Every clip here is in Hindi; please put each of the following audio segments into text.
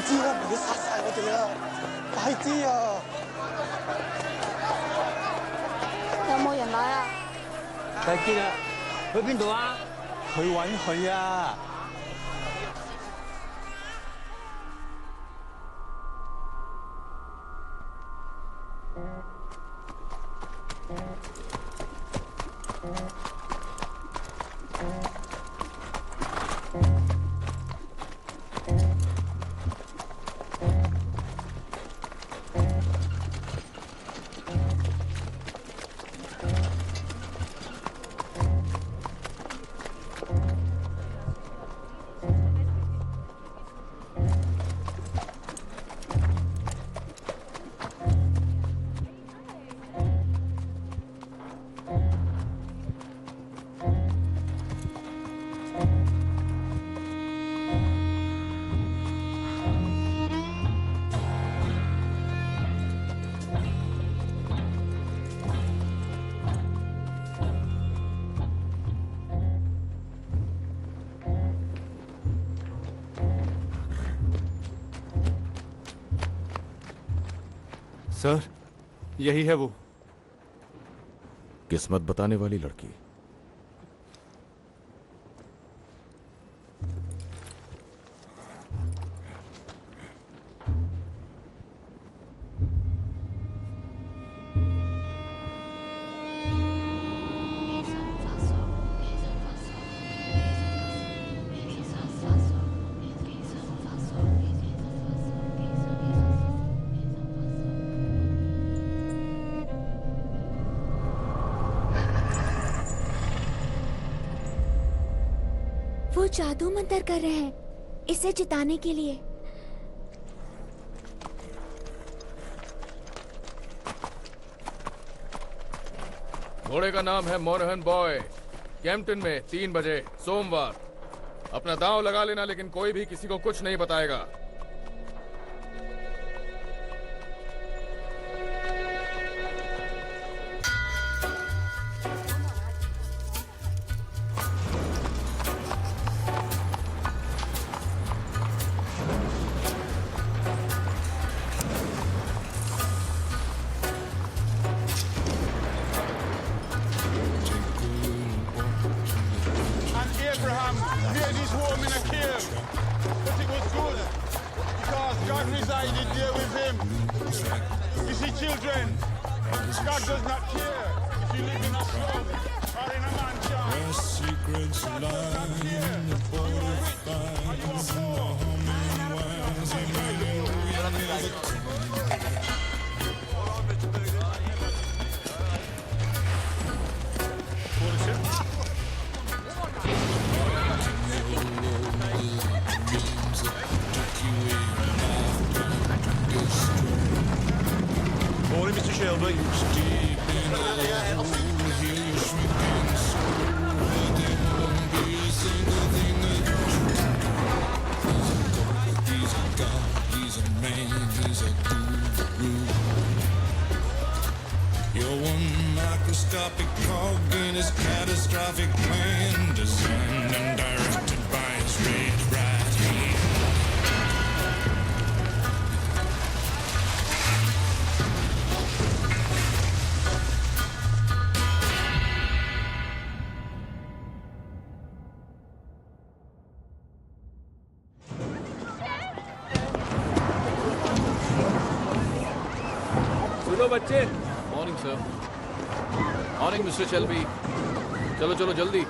知啦，唔好殺晒我哋啊！快啲啊！有冇人來啊？再見啦，去邊度啊？去揾佢啊！सर, यही है वो। किस्मत बताने वाली लड़की। वो जादू मंतर कर रहे हैं इसे जिताने के लिए। घोड़े का नाम है मोरहन बॉय। कैंपटन में 3 बजे सोमवार। अपना दांव लगा लेना, लेकिन कोई भी किसी को कुछ नहीं बताएगा। Abraham made his home in a cave, but it was good because God resided there with him. You see, children, God does not care if you live in a slum or in a mansion. God does not care if you are rich or you are poor. Morning, Mr. Shelby. You're one microscopic cog in his catastrophic plan, designed and directed by his red right hand. सुनो बच्चे। Morning sir. Morning mister Shelby. चलो चलो जल्दी।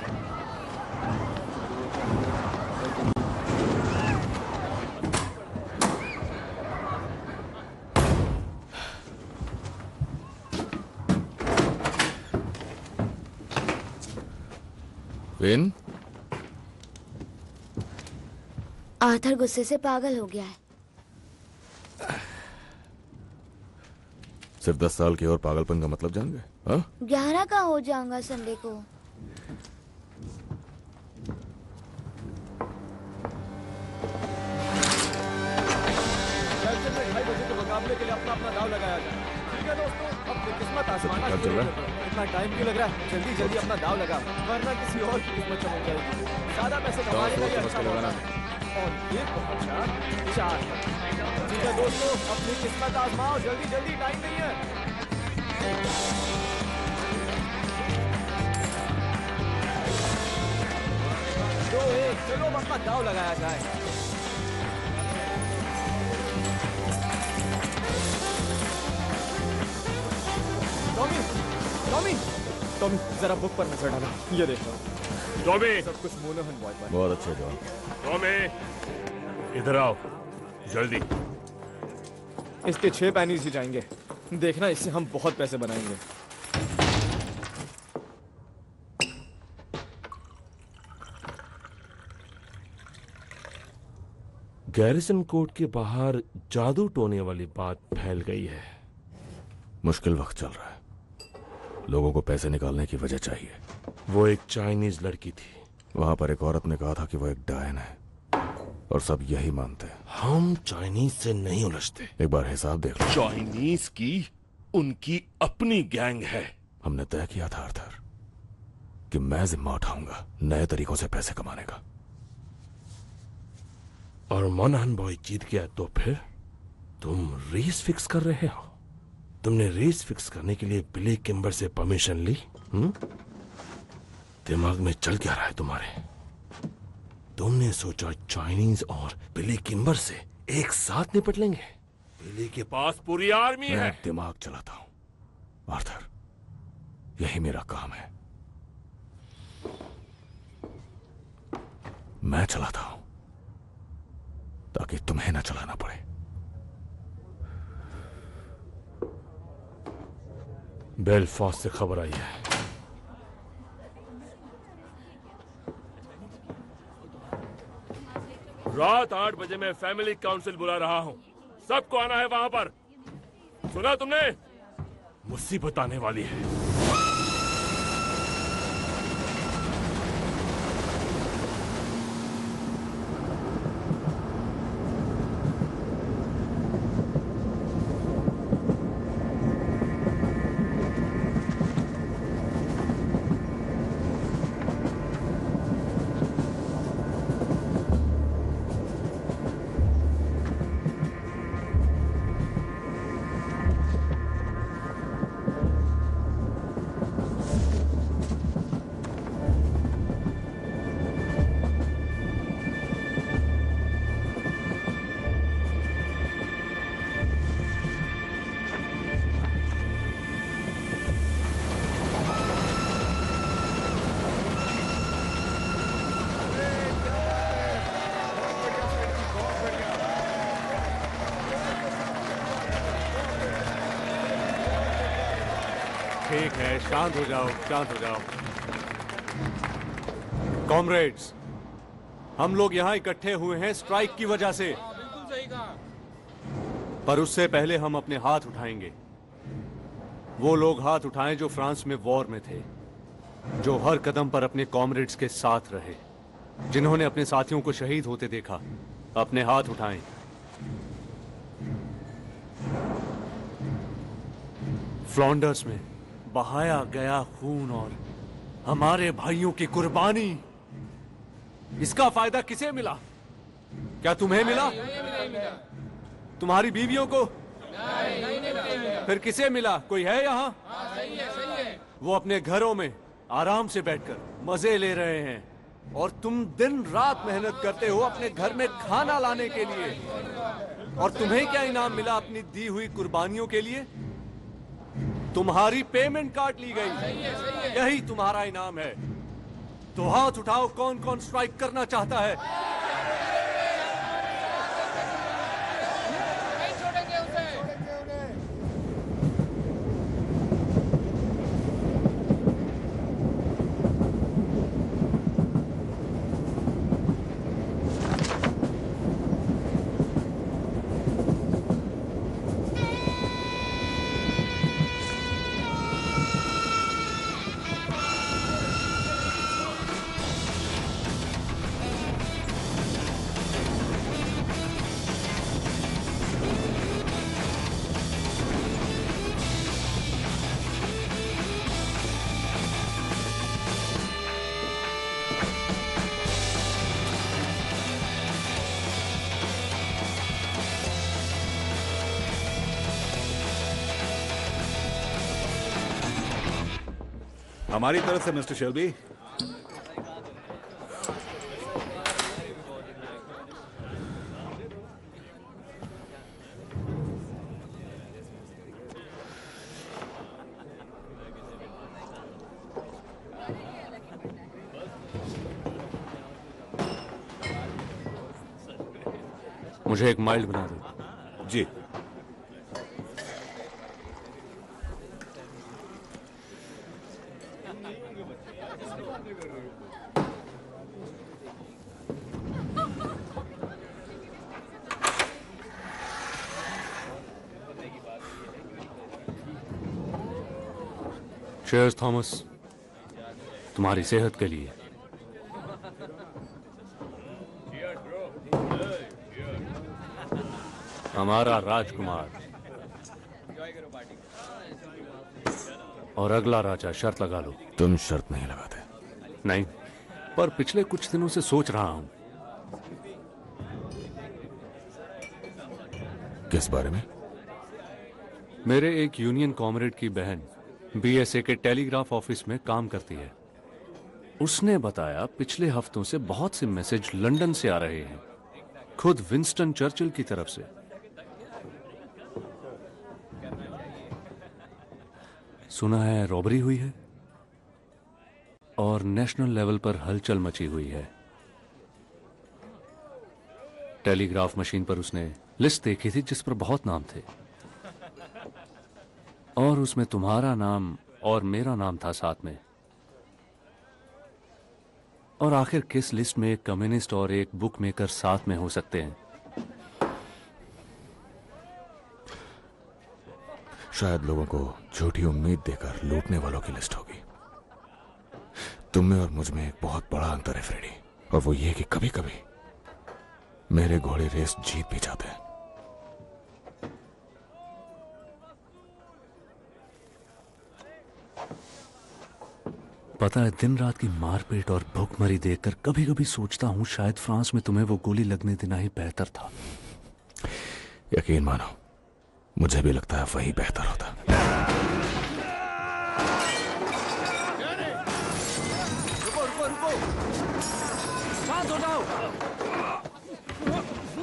विन, आर्थर गुस्से से पागल हो गया है। सिर्फ 10 साल के और पागलपन का मतलब जान गए? हाँ? 11 का हो जाऊंगा संडे को। ढाई बजे के मुकाबले के लिए अपना अपना दाव लगाया जाए। ठीक है दोस्तों, अब किस्मत आजमाना चल रहा है। इतना टाइम क्यों लग रहा है? जल्दी जल्दी अपना दाव लगा, वरना किसी और की किस्मत चमक जाएगी। ज्यादा पैसे कमाने का ही अच्छा मौका है। और ये पहुंचा 4 पर। ठीक है दोस्तों, अपनी किस्मत आजमाओ, जल्दी जल्दी, टाइम नहीं है। दो एक, चलो अब अपना दाव लगाया जाए। टॉमी, टॉमी, टॉमी, जरा बुक पर नजर डालो। ये देखो, टॉमी, सब कुछ मोनोहन बॉय पर। बहुत अच्छे जॉन। टॉमी, इधर आओ, जल्दी। इसके 6 पैनीज ही जाएंगे। देखना, इससे हम बहुत पैसे बनाएंगे। गैरिसन कोर्ट के बाहर जादू टोने वाली बात फैल गई है। मुश्किल वक्त चल रहा है, लोगों को पैसे निकालने की वजह चाहिए। वो एक चाइनीज लड़की थी। वहां पर एक औरत ने कहा था कि वो एक डायन है, और सब यही मानते हैं। हम चाइनीज से नहीं उलझते। एक बार हिसाब देख लो। चाइनीज की उनकी अपनी गैंग है। हमने तय किया था आर्थर कि मैं जिम्मा उठाऊंगा नए तरीकों से पैसे कमाने का। और मोनहन बॉय जीत गया तो फिर तुम रेस फिक्स कर रहे हो। तुमने रेस फिक्स करने के लिए बिली किम्बर से परमिशन ली? दिमाग में चल क्या रहा है तुम्हारे? तुमने सोचा चाइनीज और बिली किम्बर से एक साथ निपट लेंगे? बिली के पास पूरी आर्मी मैं है। दिमाग चलाता हूं आर्थर, यही मेरा काम है। मैं चलाता हूं ताकि तुम्हें ना चलाना पड़े। बेलफास्ट से खबर आई है। रात 8 बजे मैं फैमिली काउंसिल बुला रहा हूं। सबको आना है वहां पर। सुना तुमने? मुसीबत आने वाली है। ठीक है, शांत हो जाओ, शांत हो जाओ। कॉमरेड्स, हम लोग यहाँ इकट्ठे हुए हैं स्ट्राइक की वजह से। पर उससे पहले हम अपने हाथ उठाएंगे। वो लोग हाथ उठाएं जो फ्रांस में वॉर में थे, जो हर कदम पर अपने कॉमरेड्स के साथ रहे, जिन्होंने अपने साथियों को शहीद होते देखा। अपने हाथ उठाएं। फ्लॉन्डर्स में बहाया गया खून और हमारे भाइयों की कुर्बानी, इसका फायदा किसे मिला? क्या तुम्हें मिला? तुम्हारी बीवियों को? फिर किसे मिला? कोई है यहाँ? वो अपने घरों में आराम से बैठकर मजे ले रहे हैं, और तुम दिन रात मेहनत करते हो अपने घर में खाना लाने के लिए। और तुम्हें क्या इनाम मिला अपनी दी हुई कुर्बानियों के लिए? तुम्हारी पेमेंट काट ली गई, यही तुम्हारा इनाम है। तो हाथ उठाओ, कौन कौन स्ट्राइक करना चाहता है? हमारी तरफ से मिस्टर शेल्बी। मुझे एक माइल्ड बना दो। जी। चीयर्स थॉमस, तुम्हारी सेहत के लिए। हमारा राजकुमार और अगला राजा। शर्त लगा लो। तुम शर्त नहीं लगाते। नहीं, पर पिछले कुछ दिनों से सोच रहा हूं। किस बारे में? मेरे एक यूनियन कॉमरेड की बहन बीएसए के टेलीग्राफ ऑफिस में काम करती है। उसने बताया पिछले हफ्तों से बहुत से मैसेज लंदन से आ रहे हैं, खुद विंस्टन चर्चिल की तरफ से। सुना है रॉबरी हुई है और नेशनल लेवल पर हलचल मची हुई है। टेलीग्राफ मशीन पर उसने लिस्ट देखी थी जिस पर बहुत नाम थे और उसमें तुम्हारा नाम और मेरा नाम था साथ में। और आखिर किस लिस्ट में एक कम्युनिस्ट और एक बुक मेकर साथ में हो सकते हैं? शायद लोगों को झूठी उम्मीद देकर लूटने वालों की लिस्ट होगी। तुम में और मुझ में एक बहुत बड़ा अंतर है फ्रेडी, और वो ये कि कभी कभी मेरे घोड़े रेस जीत भी जाते हैं। पता है, दिन रात की मारपीट और भूखमरी देखकर कभी कभी सोचता हूं शायद फ्रांस में तुम्हें वो गोली लगने देना ही बेहतर था। यकीन मानो, मुझे भी लगता है वही बेहतर होता। रुको रुको रुको, शांत हो जाओ।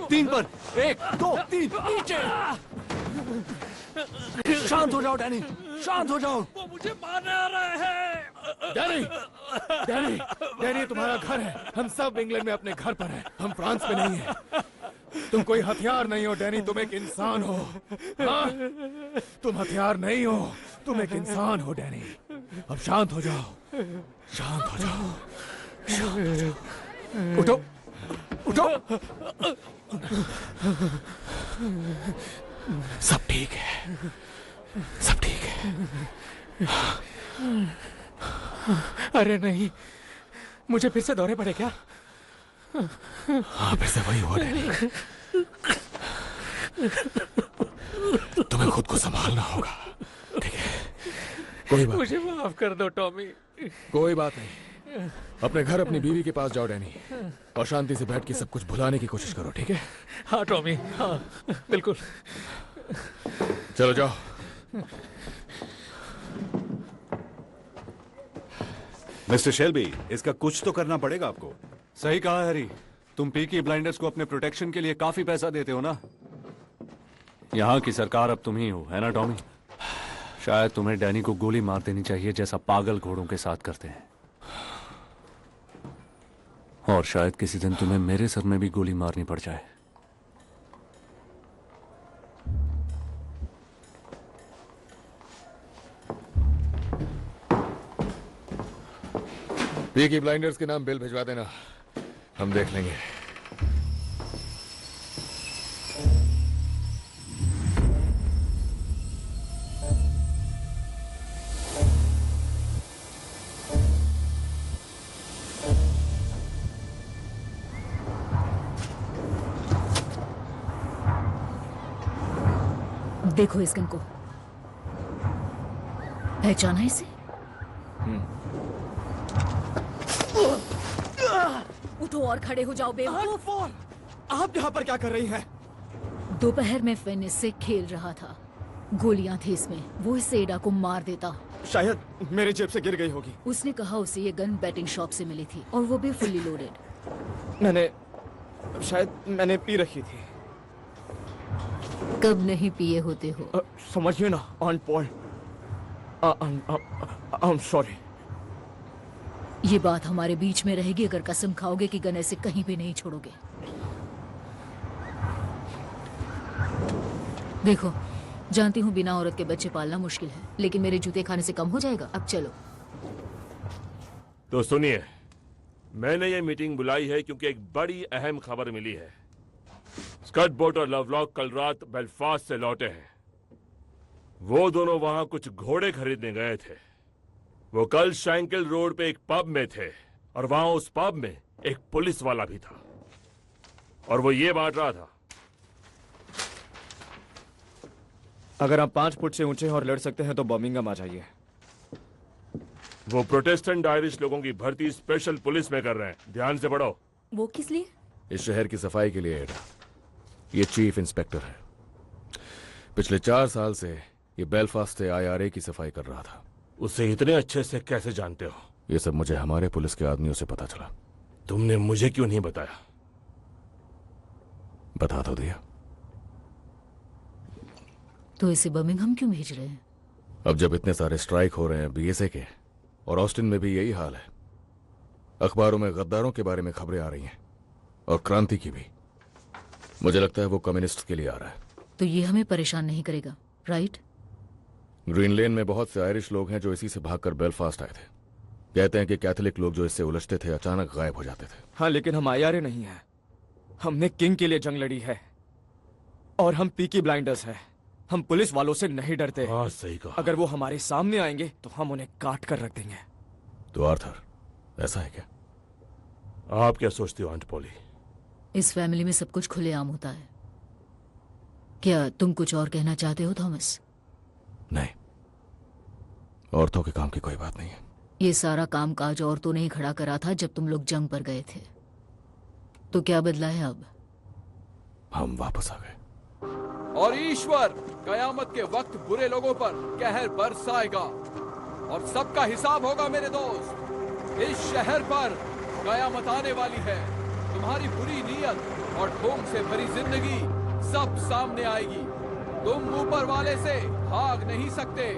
3 पर 1 2 3 नीचे। शांत हो जाओ डैनी, शांत हो जाओ। वो मुझे मारने आ रहे हैं। डैनी, डैनी, डैनी तुम्हारा घर है। हम सब इंग्लैंड में अपने घर पर हैं, हम फ्रांस में नहीं हैं। तुम कोई हथियार नहीं हो डैनी, तुम एक इंसान हो। हाँ? तुम हथियार नहीं हो, तुम एक इंसान हो डैनी। अब शांत हो जाओ, शांत हो जाओ, शांत हो जाओ। उठो, उठो। सब ठीक है, सब ठीक है। अरे नहीं, मुझे फिर से दौरे पड़े क्या? हाँ, फिर से वही हुआ डैनी। तुम्हें खुद को संभालना होगा, ठीक है? कोई बात मुझे माफ कर दो टॉमी। कोई बात नहीं, अपने घर अपनी बीवी के पास जाओ डैनी, और शांति से बैठ के सब कुछ भुलाने की कोशिश करो, ठीक है? हाँ टॉमी, हाँ बिल्कुल। चलो जाओ। मिस्टर शेल्बी, इसका कुछ तो करना पड़ेगा आपको। सही कहा हैरी, तुम पीकी ब्लाइंडर्स को अपने प्रोटेक्शन के लिए काफी पैसा देते हो ना। यहाँ की सरकार अब तुम ही हो, है ना टॉमी? शायद तुम्हें डैनी को गोली मार देनी चाहिए जैसा पागल घोड़ों के साथ करते हैं। और शायद किसी दिन तुम्हें मेरे सर में भी गोली मारनी पड़ जाए। पीकी ब्लाइंडर्स के नाम बिल भिजवा देना, हम देख लेंगे। देखो इस गन को, पहचाना इसे? उठो और खड़े हो जाओ बेवकूफ। आप यहाँ पर क्या कर रही हैं? दोपहर में फिन इससे खेल रहा था, गोलियां थी इसमें, वो इस एडा को मार देता। शायद मेरे जेब से गिर गई होगी। उसने कहा उसे ये गन बैटिंग शॉप से मिली थी और वो भी फुल्ली लोडेड। मैंने पी रखी थी। कब नहीं पिए होते हो? समझिए ना on point. I am sorry. ये बात हमारे बीच में रहेगी अगर कसम खाओगे कि गन ऐसे कहीं भी नहीं छोड़ोगे। देखो, जानती हूँ बिना औरत के बच्चे पालना मुश्किल है, लेकिन मेरे जूते खाने से कम हो जाएगा। अब चलो। तो सुनिए, मैंने ये मीटिंग बुलाई है क्योंकि एक बड़ी अहम खबर मिली है। स्कट बोट और लवलॉक कल रात बेलफास्ट से लौटे हैं। वो दोनों वहां कुछ घोड़े खरीदने गए थे। वो कल शैंकिल रोड पे एक पब में थे और वहां उस पब में एक पुलिस वाला भी था और वो ये बांट रहा था। अगर आप 5 फुट से ऊंचे और लड़ सकते हैं तो बर्मिंघम आ जाइए। वो प्रोटेस्टेंट आयरिश लोगों की भर्ती स्पेशल पुलिस में कर रहे हैं। ध्यान से पढ़ो। वो किस लिए? इस शहर की सफाई के लिए एडा। ये चीफ इंस्पेक्टर है। पिछले 4 साल से ये बेलफास्ट से IRA की सफाई कर रहा था। उसे इतने अच्छे से कैसे जानते हो? ये सब मुझे हमारे पुलिस के आदमियों से पता चला। तुमने मुझे क्यों नहीं बताया? बता तो दिया। तो इसे बर्मिंघम क्यों भेज रहे हैं? अब जब इतने सारे स्ट्राइक हो रहे हैं BSA के, और ऑस्टिन में भी यही हाल है, अखबारों में गद्दारों के बारे में खबरें आ रही हैं और क्रांति की भी। मुझे लगता है वो कम्युनिस्ट के लिए आ रहा है। तो ये हमें परेशान नहीं करेगा, राइट? ग्रीन लेन में बहुत से आयरिश लोग हैं जो इसी से भागकर बेलफास्ट आए थे। कहते हैं कि कैथोलिक लोग जो इससे उलझते थे अचानक गायब हो जाते थे। हाँ, लेकिन हम IRA नहीं हैं। हमने किंग के लिए जंग लड़ी है और हम पीकी ब्लाइंडर्स हैं। हम पुलिस वालों से नहीं डरते। हाँ, सही कहा। अगर वो हमारे सामने आएंगे तो हम उन्हें काट कर रख देंगे। तो आर्थर, ऐसा है क्या? आप क्या सोचती हो आंट पॉली? इस फैमिली में सब कुछ खुलेआम होता है। क्या तुम कुछ और कहना चाहते हो थॉमस? नहीं, औरतों के काम की कोई बात नहीं है। ये सारा कामकाज औरतों ने ही खड़ा करा था जब तुम लोग जंग पर गए थे। तो क्या बदला है अब? हम वापस आ गए। और ईश्वर कयामत के वक्त बुरे लोगों पर कहर बरसाएगा और सबका हिसाब होगा मेरे दोस्त। इस शहर पर कयामत आने वाली है। तुम्हारी बुरी नीयत और ढोंग से भरी जिंदगी सब सामने आएगी। तुम ऊपर वाले से भाग नहीं सकते।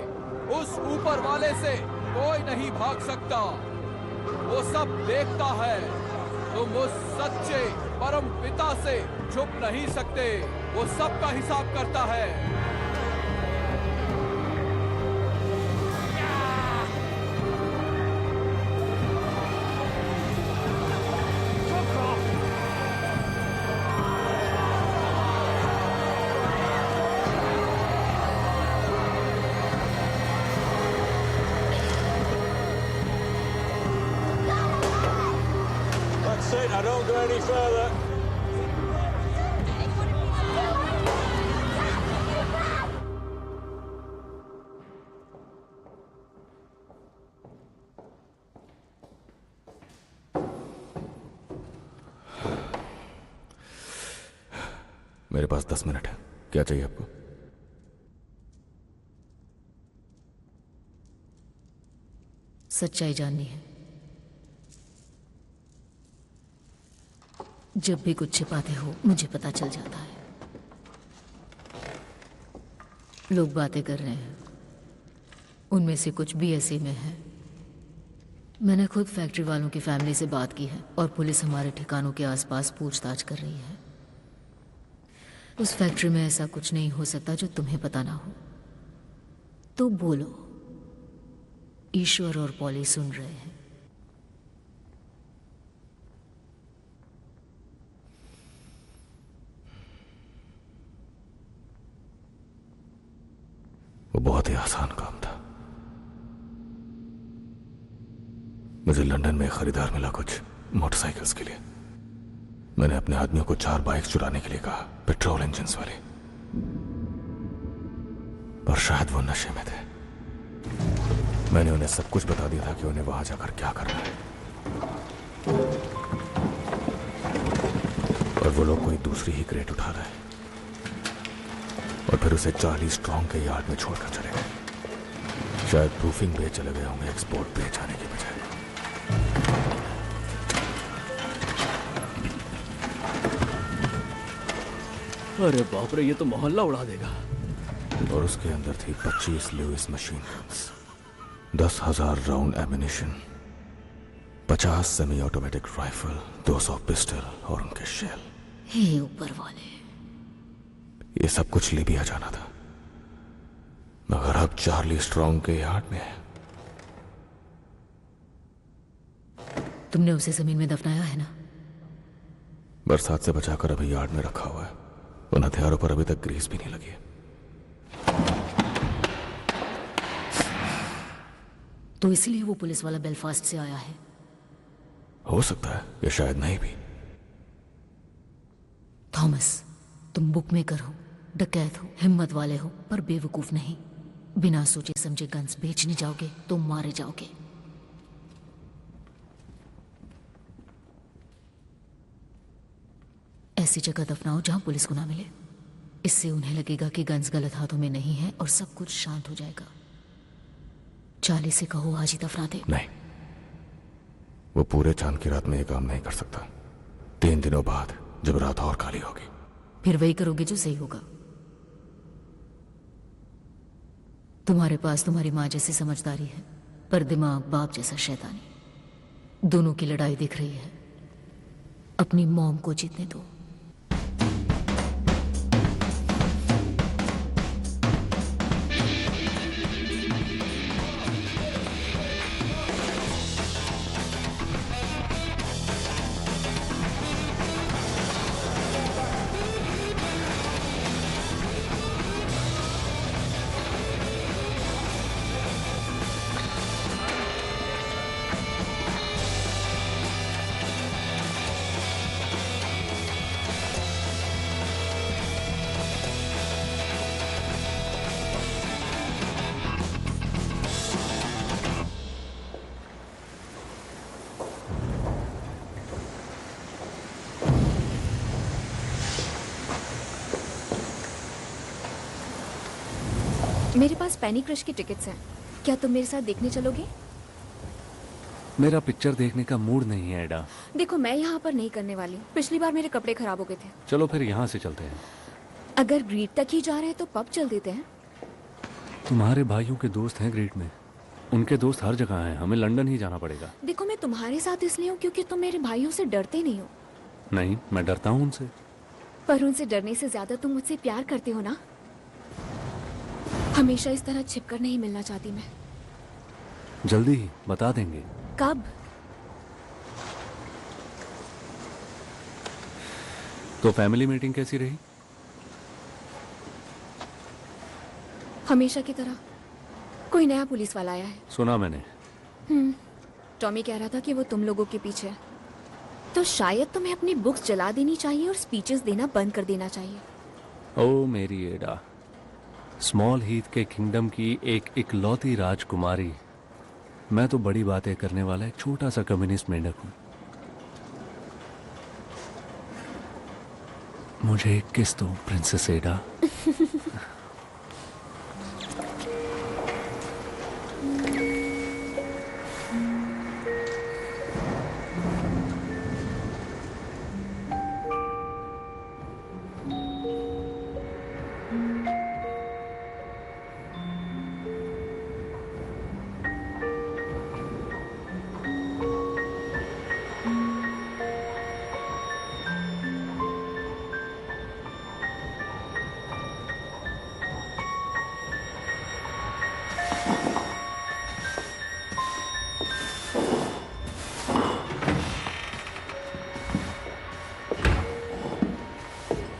उस ऊपर वाले से कोई नहीं भाग सकता। वो सब देखता है। तुम उस सच्चे परम पिता से छुप नहीं सकते। वो सबका हिसाब करता है। That's it, I don't go any further. मेरे पास 10 मिनट है। क्या चाहिए आपको? सच्चाई जाननी है। जब भी कुछ छिपाते हो मुझे पता चल जाता है। लोग बातें कर रहे हैं, उनमें से कुछ BSA में है। मैंने खुद फैक्ट्री वालों की फैमिली से बात की है और पुलिस हमारे ठिकानों के आसपास पूछताछ कर रही है। उस फैक्ट्री में ऐसा कुछ नहीं हो सकता जो तुम्हें पता ना हो। तो बोलो, ईश्वर और पॉली सुन रहे हैं। वो बहुत ही आसान काम था। मुझे लंदन में एक खरीदार मिला कुछ मोटरसाइकिल्स के लिए। मैंने अपने आदमियों को 4 बाइक्स चुराने के लिए कहा, पेट्रोल इंजन्स वाली। और शायद वो नशे में थे। मैंने उन्हें सब कुछ बता दिया था कि उन्हें वहां जाकर क्या करना है। और वो लोग कोई दूसरी ही क्रेट उठा रहे हैं और फिर उसे 40 स्ट्रॉन्ग के यार्ड में छोड़कर चले गए। शायद प्रूफिंग पे चले गए होंगे, एक्सपोर्ट पे जाने के बजाय। अरे बाप रे, ये तो मोहल्ला उड़ा देगा। और उसके अंदर थी 25 Lewis machine guns, 10,000 round ammunition, 50 semi automatic rifle, 200 pistol और उनके शेल। हे ऊपर वाले, ये सब कुछ लीबिया जाना था, मगर अब चार्ली स्ट्रॉन्ग के यार्ड में है। तुमने उसे जमीन में दफनाया है ना? बरसात से बचाकर अभी यार्ड में रखा हुआ है। उन हथियारों पर अभी तक ग्रीस भी नहीं लगी है। तो इसलिए वो पुलिस वाला बेलफास्ट से आया है। हो सकता है, या शायद नहीं भी। थॉमस, तुम बुकमेकर हो, डकैत हो, हिम्मत वाले हो, पर बेवकूफ नहीं। बिना सोचे समझे गन्स बेचने जाओगे तो मारे जाओगे। ऐसी जगह दफनाओ जहां पुलिस को ना मिले। इससे उन्हें लगेगा कि गन्स गलत हाथों में नहीं है और सब कुछ शांत हो जाएगा। चार्ली से कहो आज ही दफना दे। नहीं, वो पूरे चांद की रात में ये काम नहीं कर सकता। 3 दिनों बाद जब रात और काली होगी, फिर वही करोगे जो सही होगा। तुम्हारे पास तुम्हारी माँ जैसी समझदारी है, पर दिमाग बाप जैसा शैतानी। दोनों की लड़ाई दिख रही है। अपनी मॉम को जीतने दो। मेरे पास पैनी क्रश की टिकट्स हैं। क्या तुम मेरे साथ देखने चलोगे? मेरा पिक्चर देखने का मूड नहीं है एडा। देखो, मैं यहाँ पर नहीं करने वाली। पिछली बार मेरे कपड़े खराब हो गए थे। चलो फिर यहाँ से चलते हैं। अगर ग्रीट तक ही जा रहे हैं तो पब चल देते हैं। तुम्हारे भाइयों के दोस्त हैं ग्रीट में, उनके दोस्त हर जगह हैं। हमें लंदन ही जाना पड़ेगा। देखो, मैं तुम्हारे साथ इसलिए हूँ क्योंकि तुम मेरे भाइयों से डरते नहीं हो। नहीं, मैं डरता हूँ उनसे। पर उनसे डरने से ज्यादा तुम मुझसे प्यार करते हो ना। हमेशा इस तरह छिपकर नहीं मिलना चाहती मैं। जल्दी ही बता देंगे। कब? तो फैमिली मीटिंग कैसी रही? हमेशा की तरह। कोई नया पुलिस वाला आया है। सुना मैंने। टॉमी कह रहा था कि वो तुम लोगों के पीछे है। तो शायद तुम्हें अपनी बुक्स जला देनी चाहिए और स्पीचेस देना बंद कर देना चाहिए। ओ मेरी एडा, स्मॉल हीथ के किंगडम की एक इकलौती राजकुमारी। मैं तो बड़ी बातें करने वाला एक छोटा सा कम्युनिस्ट मेंढक हूं। मुझे एक किस दो प्रिंसेस एडा।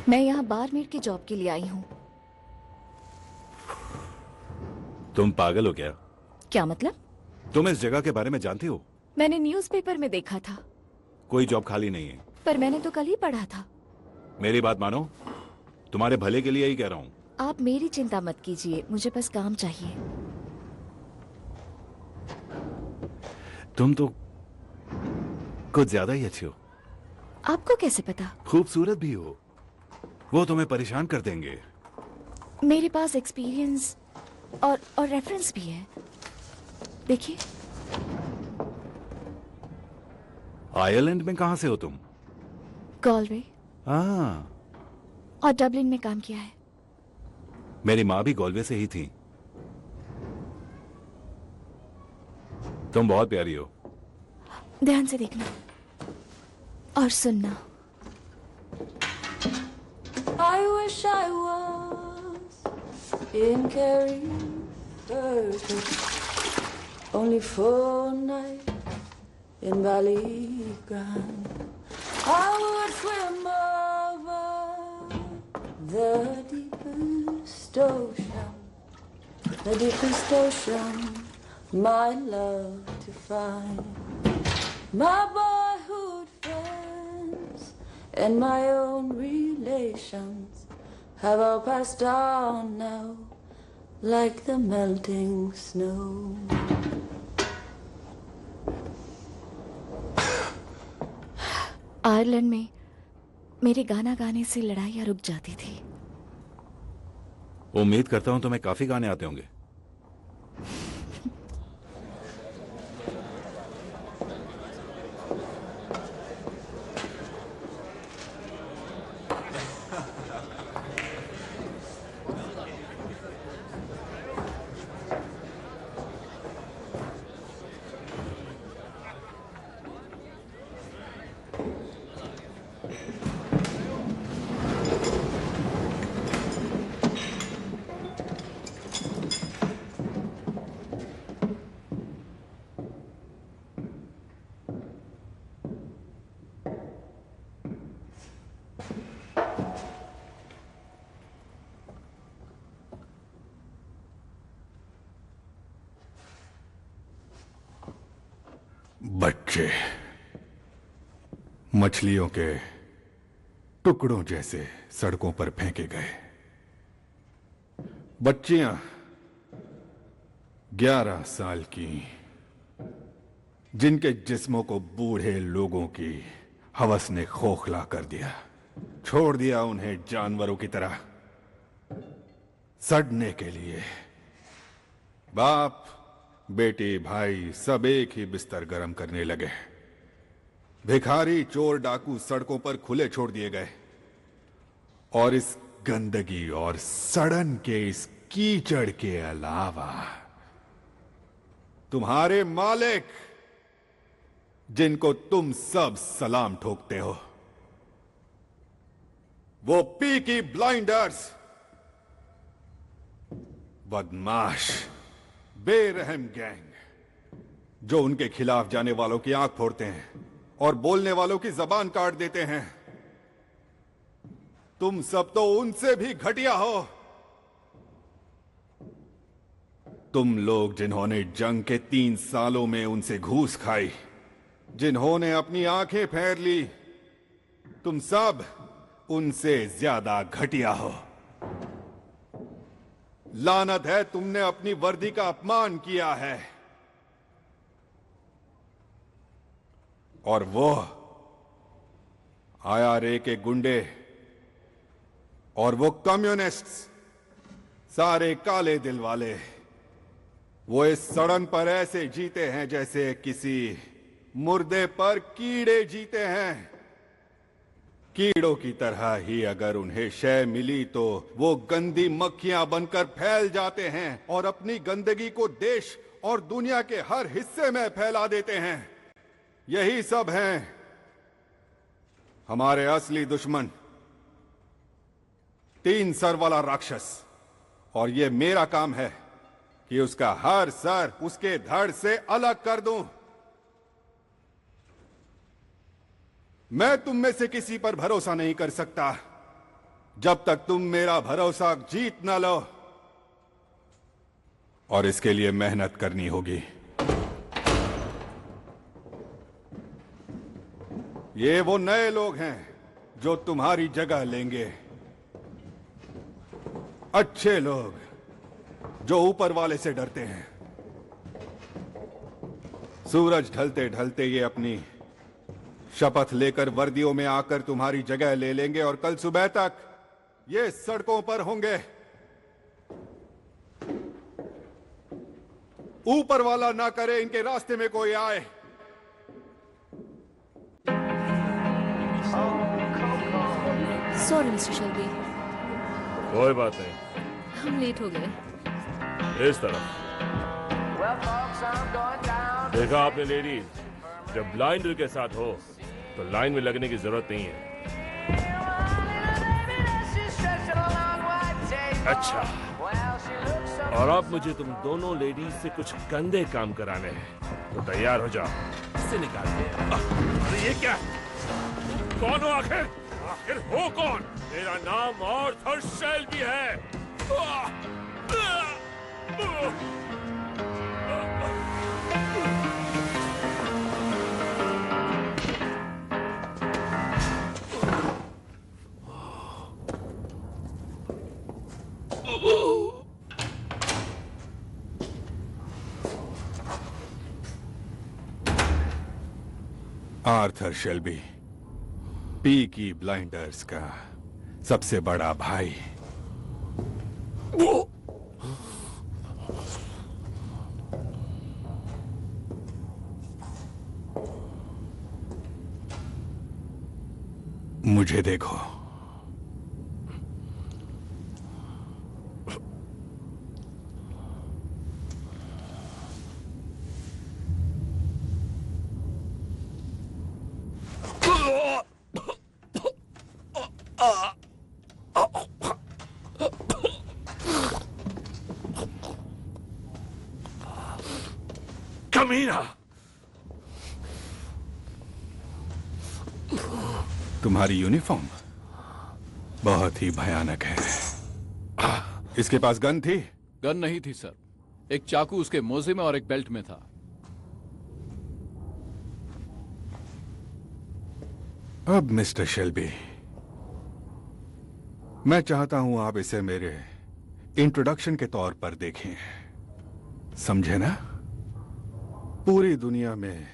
मैं यहाँ बारमेड की जॉब के लिए आई हूँ। तुम पागल हो क्या? क्या मतलब? तुम इस जगह के बारे में जानती हो? मैंने न्यूज़पेपर में देखा था। कोई जॉब खाली नहीं है। पर मैंने तो कल ही पढ़ा था। मेरी बात मानो, तुम्हारे भले के लिए ही कह रहा हूँ। आप मेरी चिंता मत कीजिए, मुझे बस काम चाहिए। तुम तो कुछ ज्यादा ही अच्छी हो। आपको कैसे पता? खूबसूरत भी हो। वो तुम्हें परेशान कर देंगे। मेरे पास एक्सपीरियंस और रेफरेंस भी है। देखिए। आयरलैंड में कहां से हो तुम? गॉलवे हाँ, और डबलिन में काम किया है। मेरी माँ भी गॉलवे से ही थी। तुम बहुत प्यारी हो। ध्यान से देखना और सुनना। I wish I was in Carrie only for a night in Valley Grand. I would swim over the deepest ocean, my love to find. My boyhood friends and my own relations have all passed on now, like the melting snow. Ireland में मेरे गाना गाने से लड़ाइयाँ रुक जाती थी। उम्मीद करता हूं तुम्हें काफी गाने आते होंगे। बच्चे मछलियों के टुकड़ों जैसे सड़कों पर फेंके गए। बच्चियां 11 साल की, जिनके जिस्मों को बूढ़े लोगों की हवस ने खोखला कर दिया, छोड़ दिया उन्हें जानवरों की तरह सड़ने के लिए। बाप बेटी भाई सब एक ही बिस्तर गर्म करने लगे। भिखारी चोर डाकू सड़कों पर खुले छोड़ दिए गए और इस गंदगी और सड़न के इस कीचड़ के अलावा तुम्हारे मालिक, जिनको तुम सब सलाम ठोकते हो, वो पीकी ब्लाइंडर्स, बदमाश बेरहम गैंग जो उनके खिलाफ जाने वालों की आंख फोड़ते हैं और बोलने वालों की जबान काट देते हैं। तुम सब तो उनसे भी घटिया हो। तुम लोग जिन्होंने जंग के 3 सालों में उनसे घूस खाई, जिन्होंने अपनी आंखें फेर ली, तुम सब उनसे ज्यादा घटिया हो। लानत है, तुमने अपनी वर्दी का अपमान किया है। और वो IRA के गुंडे और वो कम्युनिस्ट्स, सारे काले दिल वाले, वो इस सड़न पर ऐसे जीते हैं जैसे किसी मुर्दे पर कीड़े जीते हैं। कीड़ों की तरह ही अगर उन्हें शय मिली तो वो गंदी मक्खियां बनकर फैल जाते हैं और अपनी गंदगी को देश और दुनिया के हर हिस्से में फैला देते हैं। यही सब हैं हमारे असली दुश्मन, 3 सर वाला राक्षस। और ये मेरा काम है कि उसका हर सर उसके धड़ से अलग कर दूं। मैं तुम में से किसी पर भरोसा नहीं कर सकता जब तक तुम मेरा भरोसा जीत ना लो, और इसके लिए मेहनत करनी होगी। ये वो नए लोग हैं जो तुम्हारी जगह लेंगे, अच्छे लोग जो ऊपर वाले से डरते हैं। सूरज ढलते ढलते ये अपनी शपथ लेकर वर्दियों में आकर तुम्हारी जगह ले लेंगे और कल सुबह तक ये सड़कों पर होंगे। ऊपर वाला ना करे इनके रास्ते में कोई आए। सॉरी मिस्टर शेल्बी, कोई बात नहीं, हम लेट हो गए। इस तरफ देखा आपने लेडीज, जब ब्लाइंडर के साथ हो तो लाइन में लगने की जरूरत नहीं है। अच्छा, और अब मुझे तुम दोनों लेडीज से कुछ गंदे काम कराने हैं, तो तैयार हो जाओ। इसे निकालते हैं। अरे ये क्या? कौन हो आखिर? आखिर हो कौन? मेरा नाम आर्थर शेल्बी है। आर्थर शेल्बी, पीकी ब्लाइंडर्स का सबसे बड़ा भाई। मुझे देखो, कमीना! तुम्हारी यूनिफॉर्म बहुत ही भयानक है। इसके पास गन थी? गन नहीं थी सर, एक चाकू उसके मोजे में और एक बेल्ट में था। अब मिस्टर शेल्बी, मैं चाहता हूं आप इसे मेरे इंट्रोडक्शन के तौर पर देखें, समझे ना? पूरी दुनिया में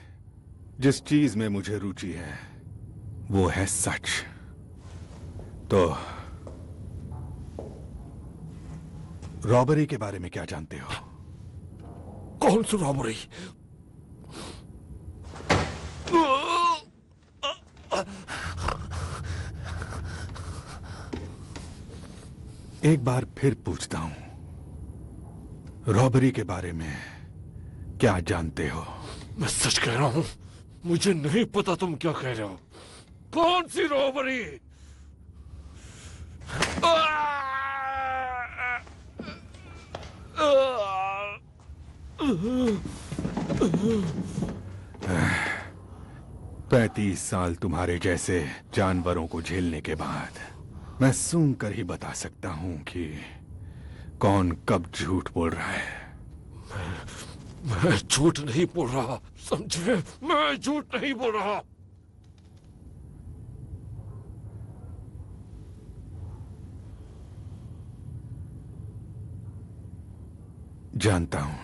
जिस चीज में मुझे रुचि है वो है सच। तो रॉबरी के बारे में क्या जानते हो? कौन सी रॉबरी? एक बार फिर पूछता हूं, रॉबरी के बारे में क्या जानते हो? मैं सच कह रहा हूं, मुझे नहीं पता तुम क्या कह रहे हो। कौन सी रॉबरी? पैंतीस साल तुम्हारे जैसे जानवरों को झेलने के बाद मैं सूंघ कर ही बता सकता हूं कि कौन कब झूठ बोल रहा है। मैं झूठ नहीं बोल रहा, समझे? मैं झूठ नहीं बोल रहा। जानता हूं।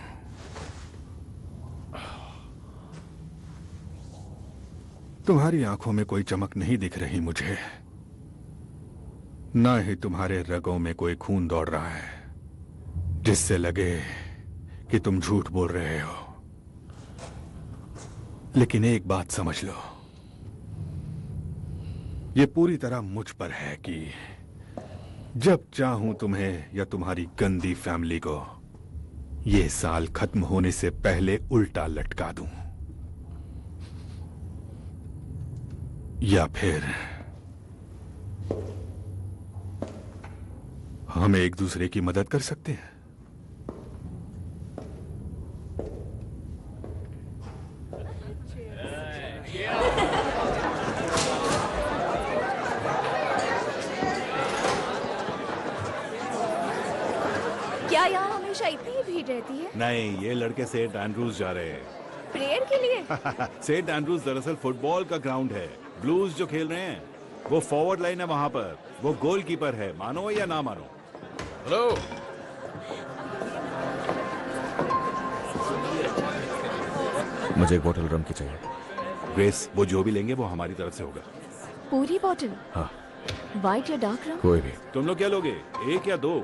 तुम्हारी आंखों में कोई चमक नहीं दिख रही मुझे, ना ही तुम्हारे रगों में कोई खून दौड़ रहा है जिससे लगे कि तुम झूठ बोल रहे हो। लेकिन एक बात समझ लो, यह पूरी तरह मुझ पर है कि जब चाहूं तुम्हें या तुम्हारी गंदी फैमिली को यह साल खत्म होने से पहले उल्टा लटका दूं, या फिर हम एक दूसरे की मदद कर सकते हैं। क्या यहाँ हमेशा इतनी ही भीड़ रहती है? नहीं, ये लड़के सेंट एंड्रूज जा रहे हैं। प्रेयर के लिए? सेंट एंड्रूज दरअसल फुटबॉल का ग्राउंड है। ब्लूज जो खेल रहे हैं वो फॉरवर्ड लाइन है, वहां पर वो गोलकीपर है, मानो या ना मानो। हेलो, मुझे एक बोतल रम की चाहिए। ग्रेस, वो जो भी लेंगे वो हमारी तरफ से होगा। पूरी बोतल? हाँ। व्हाइट या डार्क रम? कोई भी। तुम लोग क्या लोगे, एक या दो?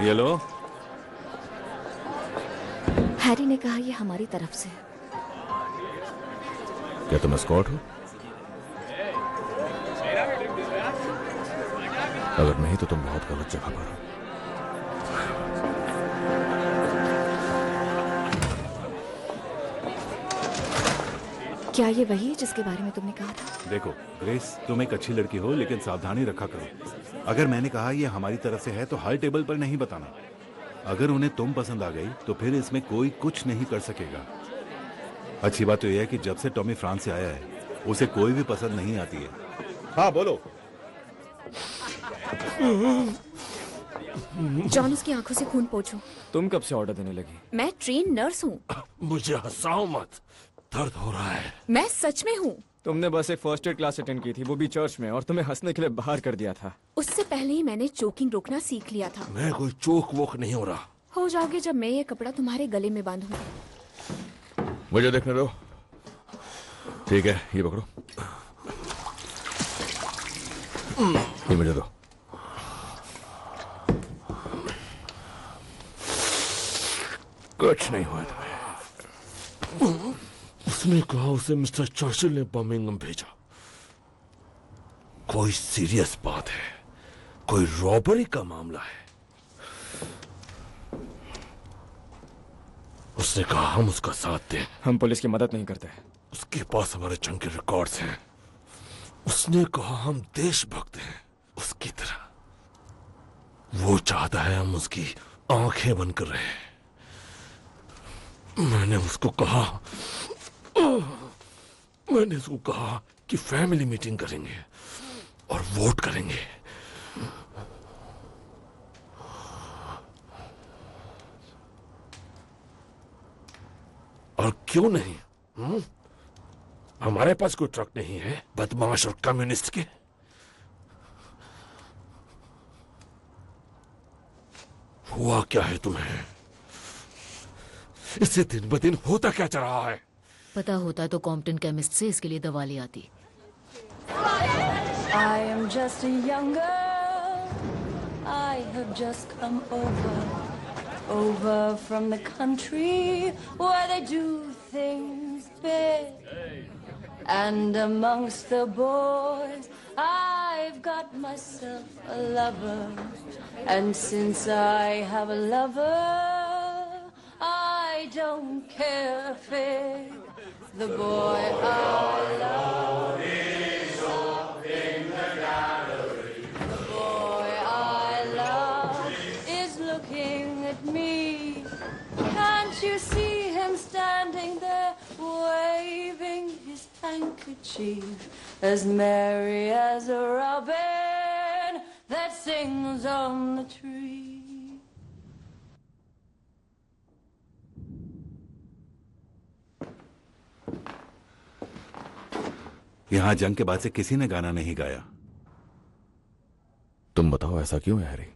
ये लो। हैरी ने कहा ये हमारी तरफ से है। क्या तुम एस्कॉर्ट हो? अगर नहीं तो तुम बहुत गलत जगह पर हो। क्या ये वही है जिसके बारे में तुमने कहा था? देखो ग्रेस, तुम एक अच्छी लड़की हो लेकिन सावधानी रखा करो। अगर मैंने कहा ये हमारी तरफ से है तो हर टेबल पर नहीं बताना। अगर उन्हें तुम पसंद आ गई तो फिर इसमें कोई कुछ नहीं कर सकेगा। अच्छी बात तो यह है कि जब से टॉमी फ्रांस से आया है उसे कोई भी पसंद नहीं आती है। हाँ बोलो। जॉन, उसकी आंखों से खून पोंछो। तुम कब से ऑर्डर देने लगी? मैं ट्रेन नर्स हूँ। मुझे हंसाओ मत, दर्द हो रहा है। मैं सच में हूँ। तुमने बस एक फर्स्ट एड क्लास अटेंड की थी, वो भी चर्च में, और तुम्हें हंसने के लिए बाहर कर दिया था। उससे पहले ही मैंने चोकिंग रोकना सीख लिया था। मैं कोई चोक वोक नहीं हो रहा। हो जाओगे जब मैं ये कपड़ा तुम्हारे गले में बांधूंगी। मुझे देखने दो। ठीक है, ये पकड़ो। ये मुझे दो। कुछ नहीं हुआ तुम्हें। उसने कहा उसे मिस्टर चर्चिल ने बर्मिंघम भेजा। कोई सीरियस बात है, कोई रॉबरी का मामला है। उसने कहा हम उसका साथ दें। हम पुलिस की मदद नहीं करते। उसके पास हमारे जंग के रिकॉर्ड्स हैं। उसने कहा हम देशभक्त हैं उसकी तरह। वो चाहता है हम उसकी आंखें बंद कर रहे हैं। मैंने उसको कहा कि फैमिली मीटिंग करेंगे और वोट करेंगे। और क्यों नहीं? हमारे पास कोई ट्रक नहीं है बदमाश और कम्युनिस्ट के। हुआ क्या है तुम्हें? इससे दिन ब दिन होता क्या जा रहा है? पता होता तो कॉम्पटन केमिस्ट से इसके लिए दवा ले आती। I am just a young girl. I have just come over from the country where they do things big. And amongst the boys, I've got myself a lover. And since I have a lover, I don't care a fig. The boy I love is up in the gallery. The boy I love is looking at me. Can't you see him standing there, waving his handkerchief, as merry as a robin that sings on the tree? यहां जंग के बाद से किसी ने गाना नहीं गाया। तुम बताओ ऐसा क्यों है हैरी?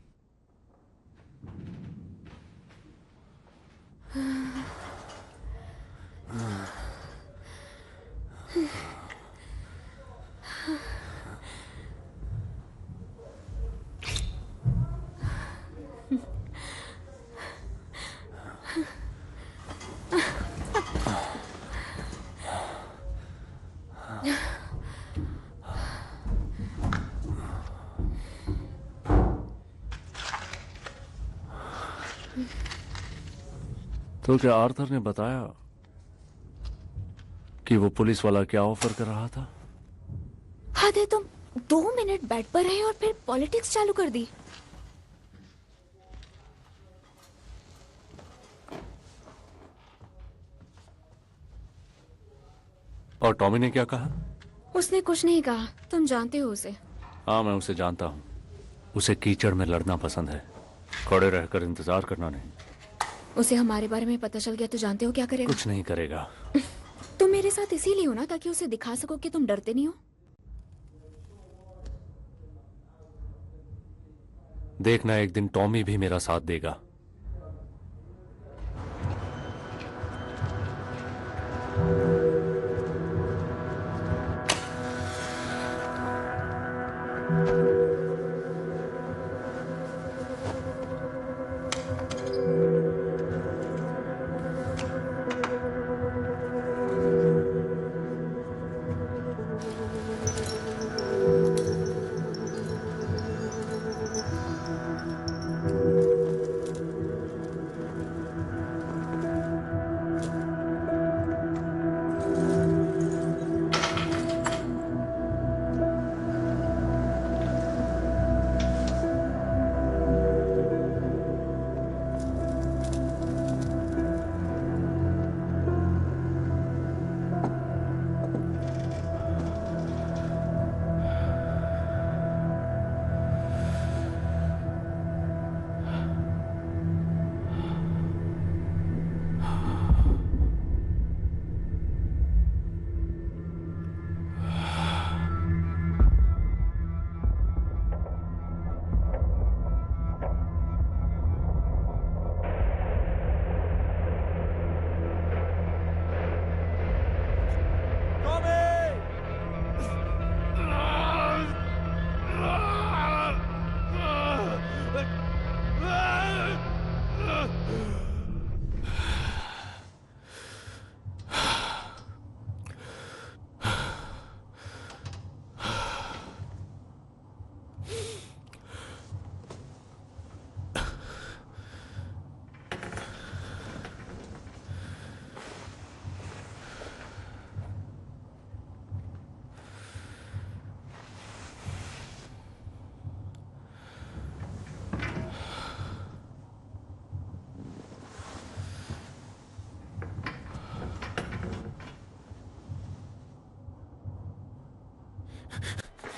तो क्या आर्थर ने बताया कि वो पुलिस वाला क्या ऑफर कर रहा था? हद है, तुम 2 मिनट बेड पर रहे और फिर पॉलिटिक्स चालू कर दी। और टॉमी ने क्या कहा? उसने कुछ नहीं कहा। तुम जानते हो उसे। हाँ, मैं उसे जानता हूँ। उसे कीचड़ में लड़ना पसंद है, खड़े रहकर इंतजार करना नहीं। उसे हमारे बारे में पता चल गया तो जानते हो क्या करेगा? कुछ नहीं करेगा। तुम मेरे साथ इसीलिए हो ना, ताकि उसे दिखा सको कि तुम डरते नहीं हो। देखना, एक दिन टॉमी भी मेरा साथ देगा।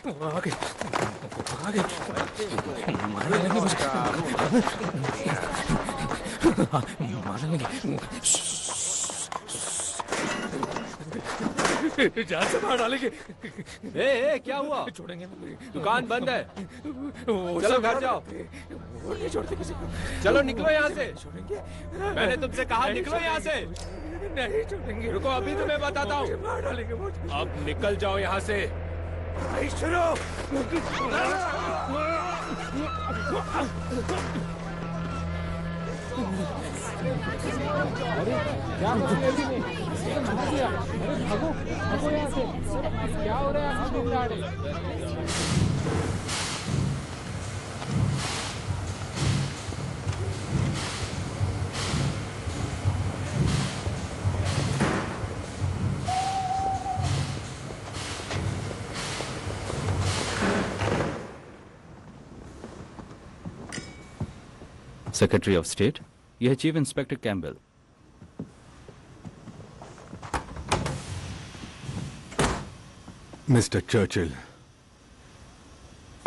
आगे आगे मारने लगे मुझे मारने लगे जान से मार डालेंगे ए, क्या हुआ? छोड़ेंगे दुकान बंद है। चलो घर जाओ। वो नहीं छोड़ते किसी को। चलो निकलो यहाँ से। छोड़ेंगे मैंने तुमसे कहा निकलो यहाँ से। नहीं छोड़ेंगे। रुको अभी तुम्हें बताता हूँ। मार डालेंगे मुझे। अब निकल जाओ यहाँ से। शुरू क्या हो रहा है? सेक्रेटरी ऑफ स्टेट, यह है chief inspector Campbell. Mister Churchill,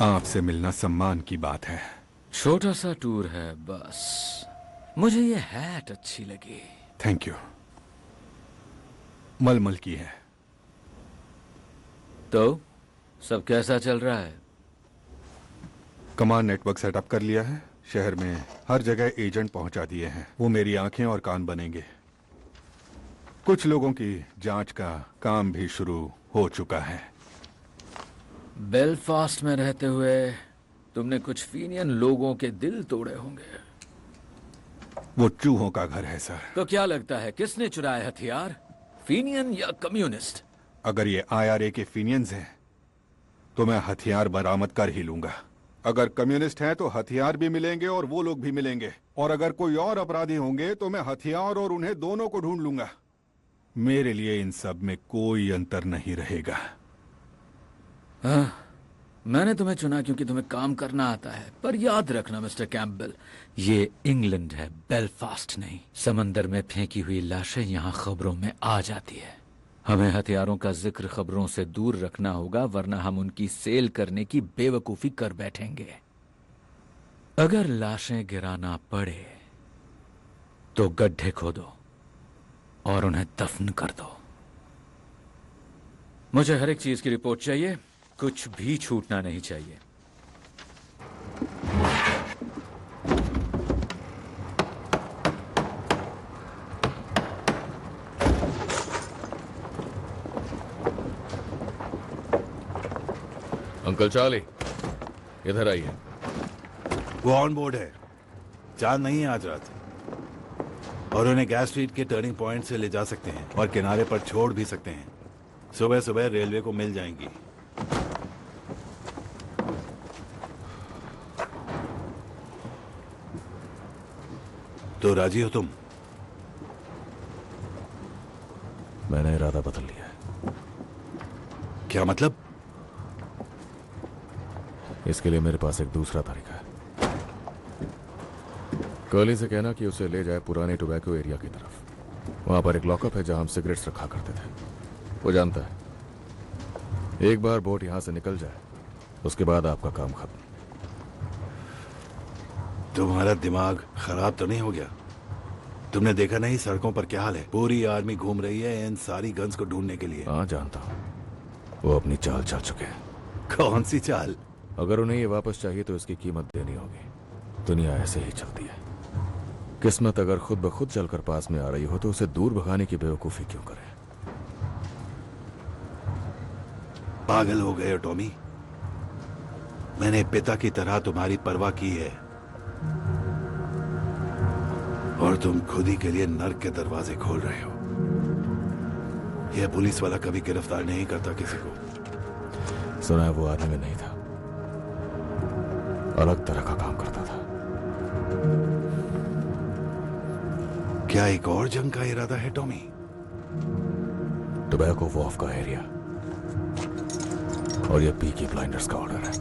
आपसे मिलना सम्मान की बात है। छोटा सा टूर है बस। मुझे ये हैट अच्छी लगी। Thank you. मलमल की है। तो सब कैसा चल रहा है? कमांड नेटवर्क सेटअप कर लिया है। शहर में हर जगह एजेंट पहुंचा दिए हैं। वो मेरी आंखें और कान बनेंगे। कुछ लोगों की जांच का काम भी शुरू हो चुका है। बेलफास्ट में रहते हुए तुमने कुछ फीनियन लोगों के दिल तोड़े होंगे। वो चूहों का घर है सर। तो क्या लगता है किसने चुराए हथियार, फीनियन या कम्युनिस्ट? अगर ये IRA के फीनियंस हैं तो मैं हथियार बरामद कर ही लूंगा। अगर कम्युनिस्ट हैं तो हथियार भी मिलेंगे और वो लोग भी मिलेंगे। और अगर कोई और अपराधी होंगे तो मैं हथियार और उन्हें दोनों को ढूंढ लूंगा। मेरे लिए इन सब में कोई अंतर नहीं रहेगा। हाँ, मैंने तुम्हें चुना क्योंकि तुम्हें काम करना आता है। पर याद रखना मिस्टर कैम्पबेल, ये इंग्लैंड है, बेलफास्ट नहीं। समंदर में फेंकी हुई लाशें यहाँ खबरों में आ जाती है। हमें हथियारों का जिक्र खबरों से दूर रखना होगा, वरना हम उनकी सेल करने की बेवकूफी कर बैठेंगे। अगर लाशें गिराना पड़े तो गड्ढे खोदो और उन्हें दफन कर दो। मुझे हर एक चीज की रिपोर्ट चाहिए, कुछ भी छूटना नहीं चाहिए। अंकल चार्ली, इधर आइए। वो ऑन बोर्ड है। चांद नहीं है आज रात, और उन्हें गैस स्ट्रीट के टर्निंग पॉइंट से ले जा सकते हैं और किनारे पर छोड़ भी सकते हैं। सुबह सुबह रेलवे को मिल जाएंगी। तो राजी हो तुम? मैंने इरादा बदल लिया है। क्या मतलब? इसके लिए मेरे पास एक दूसरा तरीका है। कर्ली से कहना कि उसे ले जाए पुराने टोबैको एरिया की तरफ। वहां पर एक लॉकअप है जहां हम सिगरेट्स रखा करते थे। वो जानता है एक बार बोट यहां से निकल जाए उसके बाद आपका काम खत्म। तुम्हारा दिमाग खराब तो नहीं हो गया? तुमने देखा नहीं सड़कों पर क्या हाल है? पूरी आर्मी घूम रही है इन सारी गन्स को ढूंढने के लिए। हाँ जानता हूं। वो अपनी चाल चल चुके हैं। कौन सी चाल? अगर उन्हें ये वापस चाहिए तो इसकी कीमत देनी होगी। दुनिया ऐसे ही चलती है। किस्मत अगर खुद ब खुद चलकर पास में आ रही हो तो उसे दूर भगाने की बेवकूफी क्यों करें? पागल हो गए हो टॉमी। मैंने पिता की तरह तुम्हारी परवाह की है, और तुम खुद ही के लिए नर्क के दरवाजे खोल रहे हो। यह पुलिस वाला कभी गिरफ्तार नहीं करता किसी को। सुना है वो आर्मी में नहीं था, अलग तरह का काम करता था। क्या एक और जंग का इरादा है टॉमी? टोबैको वॉफ का एरिया, और ये पीकी ब्लाइंडर्स का ऑर्डर है।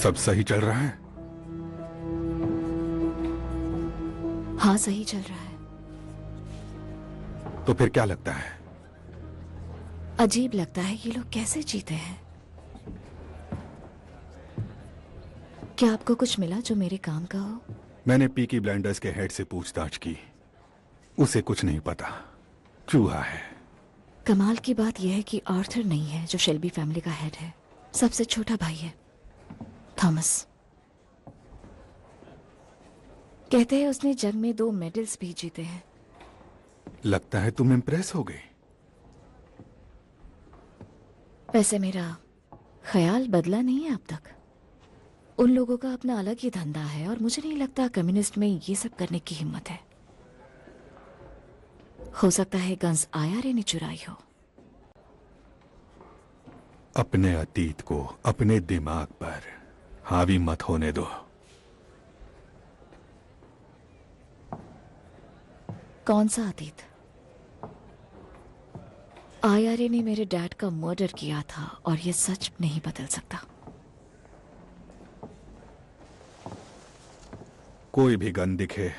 सब सही चल रहा है? हाँ, सही चल रहा है। तो फिर क्या लगता है? अजीब लगता है ये लोग कैसे जीते हैं। क्या आपको कुछ मिला जो मेरे काम का हो? मैंने पीकी ब्लाइंडर्स के हेड से पूछताछ की, उसे कुछ नहीं पता, चूहा है। कमाल की बात यह है कि आर्थर नहीं है जो शेल्बी फैमिली का हेड है, सबसे छोटा भाई है थॉमस। कहते हैं उसने जंग में 2 मेडल्स भी जीते हैं। लगता है तुम इम्प्रेस हो गई। वैसे मेरा ख्याल बदला नहीं है अब तक। उन लोगों का अपना अलग ही धंधा है और मुझे नहीं लगता कम्युनिस्ट में ये सब करने की हिम्मत है। हो सकता है गन्स आईआरए ने चुराई हो। अपने अतीत को अपने दिमाग पर हावी मत होने दो। कौन सा अतीत? आईआरए ने मेरे डैड का मर्डर किया था और ये सच नहीं बदल सकता। कोई भी गन दिखे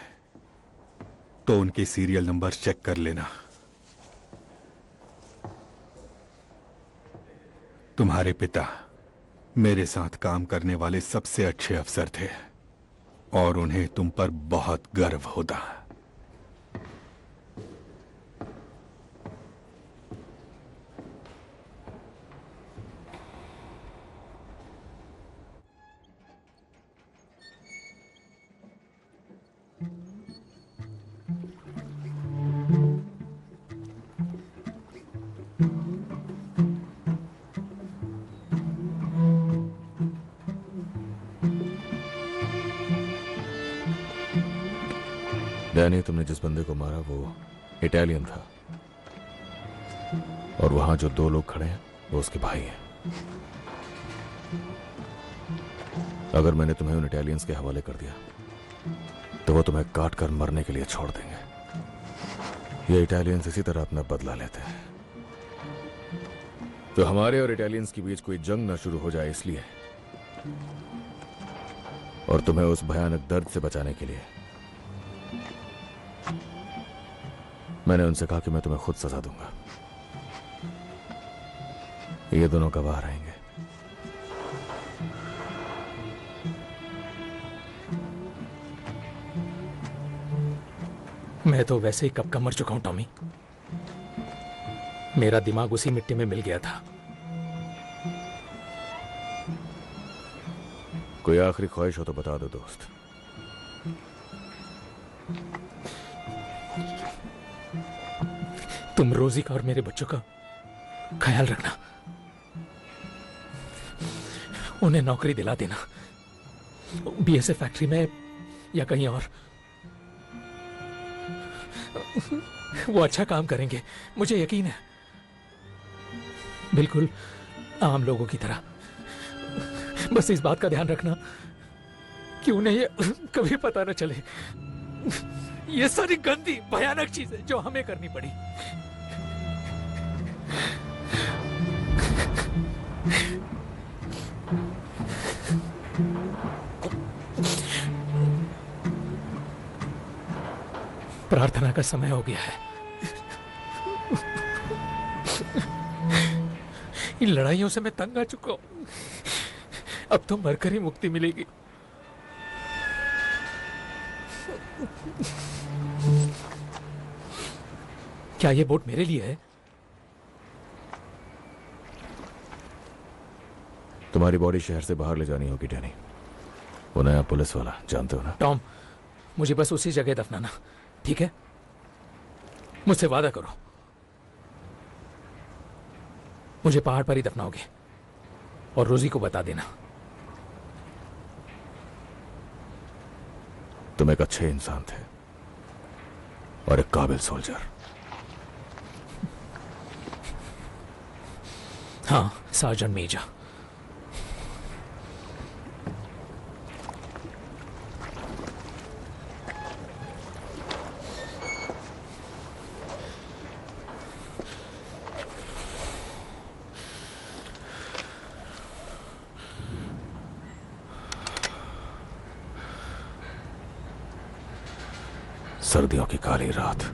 तो उनके सीरियल नंबर चेक कर लेना। तुम्हारे पिता मेरे साथ काम करने वाले सबसे अच्छे अफसर थे और उन्हें तुम पर बहुत गर्व होता। डैनी, तुमने जिस बंदे को मारा वो इटालियन था और वहां जो 2 लोग खड़े हैं वो उसके भाई हैं। अगर मैंने तुम्हें उन इटालियंस के हवाले कर दिया तो वो तुम्हें काट कर मरने के लिए छोड़ देंगे। ये इटालियंस इसी तरह अपना बदला लेते हैं। तो हमारे और इटालियंस के बीच कोई जंग ना शुरू हो जाए इसलिए, और तुम्हें उस भयानक दर्द से बचाने के लिए मैंने उनसे कहा कि मैं तुम्हें खुद सजा दूंगा। ये दोनों गवाह रहेंगे। मैं तो वैसे ही कब का मर चुका हूं टॉमी। मेरा दिमाग उसी मिट्टी में मिल गया था। कोई आखिरी ख्वाहिश हो तो बता दो दोस्त। तुम रोजी का और मेरे बच्चों का ख्याल रखना, उन्हें नौकरी दिला देना, बीएसएफ फैक्ट्री में या कहीं और। वो अच्छा काम करेंगे, मुझे यकीन है, बिल्कुल आम लोगों की तरह। बस इस बात का ध्यान रखना कि उन्हें ये कभी पता न चले। ये सारी गंदी भयानक चीजें जो हमें करनी पड़ी। प्रार्थना का समय हो गया है। इन लड़ाइयों से मैं तंग आ चुका हूं। अब तो मरकर ही मुक्ति मिलेगी। क्या ये बोट मेरे लिए है? तुम्हारी बॉडी शहर से बाहर ले जानी होगी डैनी। वो नया पुलिस वाला, जानते हो ना? टॉम, मुझे बस उसी जगह दफनाना, ठीक है? मुझसे वादा करो, मुझे पहाड़ पर ही दफनाओगे और रोजी को बता देना। तुम एक अच्छे इंसान थे और एक काबिल सोल्जर। हाँ, सार्जेंट मेजर। सर्दियों की काली रात।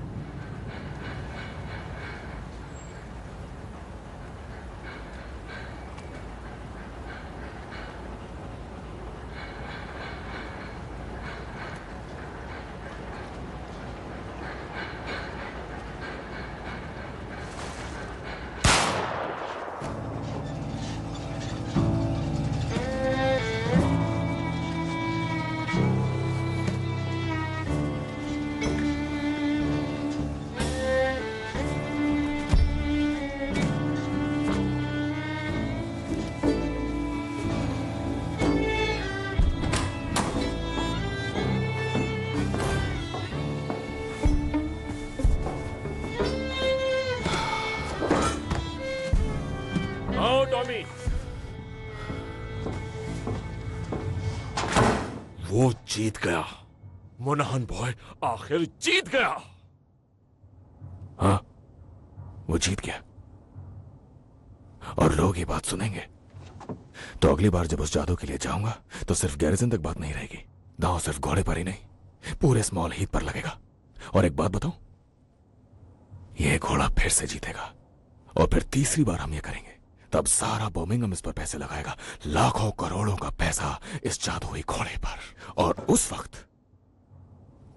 आओ टॉमी। वो जीत गया, मोनाहन बॉय आखिर जीत गया। हाँ, वो जीत गया और लोग ये बात सुनेंगे तो अगली बार जब उस जादू के लिए जाऊंगा तो सिर्फ गैरिजन तक बात नहीं रहेगी। दांव सिर्फ घोड़े पर ही नहीं, पूरे स्मॉल हीथ पर लगेगा। और एक बात बताऊं, ये घोड़ा फिर से जीतेगा और फिर तीसरी बार हम ये करेंगे, तब सारा बर्मिंघम इस पर पैसे लगाएगा, लाखों करोड़ों का पैसा इस जादुई घोड़े पर। और उस वक्त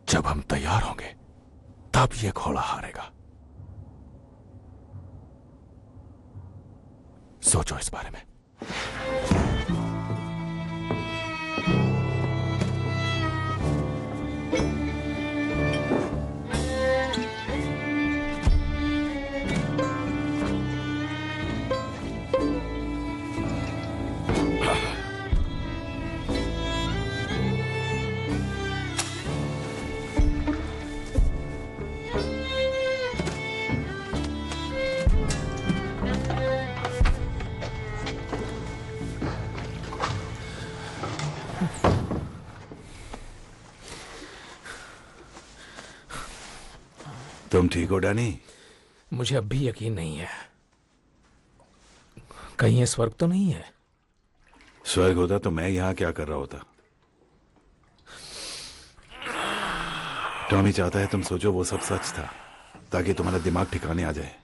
जब हम तैयार होंगे तब ये घोड़ा हारेगा। सोचो इस बारे में। तुम ठीक हो डैनी? मुझे अब भी यकीन नहीं है, कहीं ये स्वर्ग तो नहीं है। स्वर्ग होता तो मैं यहां क्या कर रहा होता? टॉमी चाहता है तुम सोचो वो सब सच था, ताकि तुम्हारा दिमाग ठिकाने आ जाए।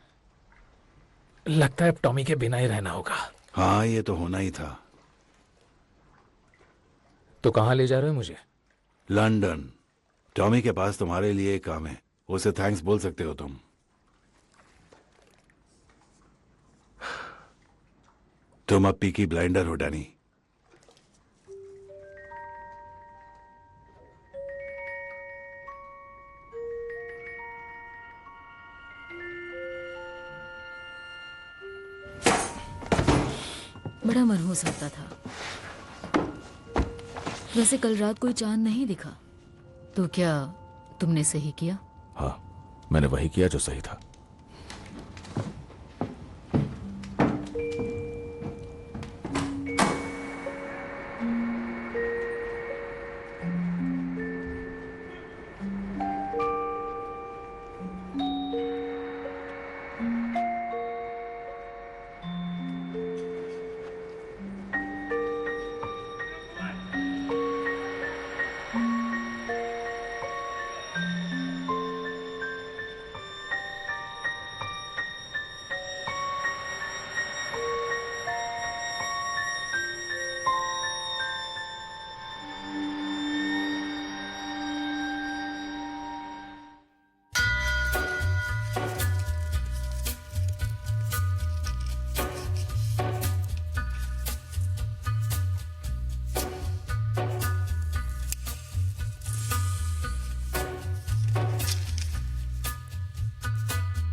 लगता है अब टॉमी के बिना ही रहना होगा। हाँ, ये तो होना ही था। तो कहां ले जा रहे हो मुझे? लंदन। टॉमी के पास तुम्हारे लिए एक काम है, उसे थैंक्स बोल सकते हो तुम। तुम अब पीकी ब्लाइंडर हो डैनी। बड़ा मनहूस लगता था। वैसे कल रात कोई चांद नहीं दिखा, तो क्या तुमने सही किया? हाँ, मैंने वही किया जो सही था।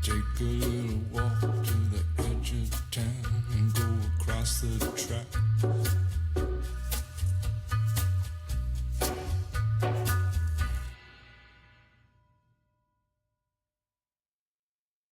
Take a little walk